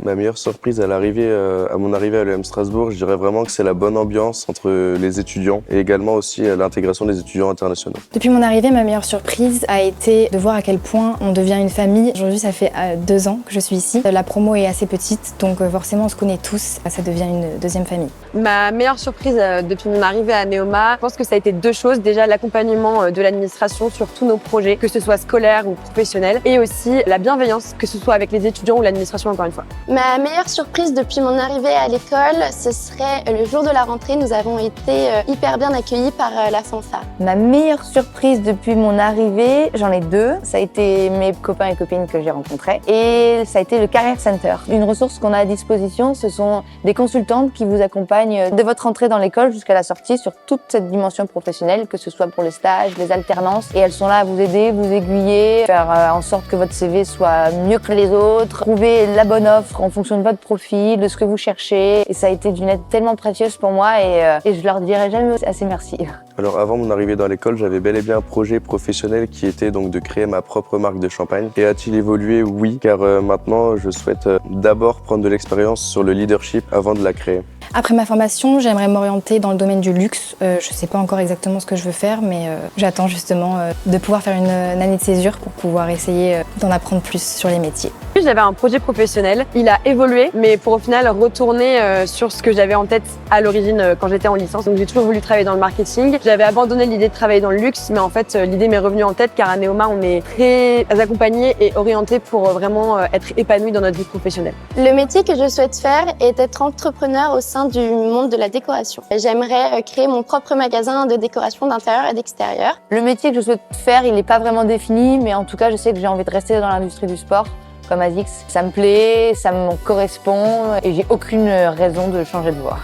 Ma meilleure surprise à mon arrivée à l'EM Strasbourg, je dirais vraiment que c'est la bonne ambiance entre les étudiants et également aussi l'intégration des étudiants internationaux. Depuis mon arrivée, ma meilleure surprise a été de voir à quel point on devient une famille. Aujourd'hui, ça fait 2 ans que je suis ici. La promo est assez petite, donc forcément on se connaît tous. Ça devient une deuxième famille. Ma meilleure surprise depuis mon arrivée à Neoma, je pense que ça a été 2 choses. Déjà, l'accompagnement de l'administration sur tous nos projets, que ce soit scolaire ou professionnel, et aussi la bienveillance, que ce soit avec les étudiants ou l'administration encore une fois. Ma meilleure surprise depuis mon arrivée à l'école, ce serait le jour de la rentrée. Nous avons été hyper bien accueillis par la fanfare. Ma meilleure surprise depuis mon arrivée, j'en ai 2. Ça a été mes copains et copines que j'ai rencontrés et ça a été le Career Center. Une ressource qu'on a à disposition, ce sont des consultantes qui vous accompagnent de votre entrée dans l'école jusqu'à la sortie sur toute cette dimension professionnelle, que ce soit pour les stages, les alternances. Et elles sont là à vous aider, vous aiguiller, faire en sorte que votre CV soit mieux que les autres, trouver la bonne offre en fonction de votre profil, de ce que vous cherchez. Et ça a été d'une aide tellement précieuse pour moi et je leur dirai jamais assez merci. Alors avant mon arrivée dans l'école, j'avais bel et bien un projet professionnel qui était donc de créer ma propre marque de champagne. Et a-t-il évolué? Oui, car maintenant je souhaite d'abord prendre de l'expérience sur le leadership avant de la créer. Après ma formation, j'aimerais m'orienter dans le domaine du luxe. Je ne sais pas encore exactement ce que je veux faire, mais j'attends justement de pouvoir faire une année de césure pour pouvoir essayer d'en apprendre plus sur les métiers. J'avais un projet professionnel, il a évolué, mais pour au final retourner sur ce que j'avais en tête à l'origine quand j'étais en licence. Donc j'ai toujours voulu travailler dans le marketing. J'avais abandonné l'idée de travailler dans le luxe, mais en fait l'idée m'est revenue en tête car à Neoma on est très accompagné et orienté pour vraiment être épanoui dans notre vie professionnelle. Le métier que je souhaite faire est d'être entrepreneur au sein du monde de la décoration. J'aimerais créer mon propre magasin de décoration d'intérieur et d'extérieur. Le métier que je souhaite faire, il n'est pas vraiment défini, mais en tout cas, je sais que j'ai envie de rester dans l'industrie du sport, comme ASICS. Ça me plaît, ça me correspond et j'ai aucune raison de changer de voie.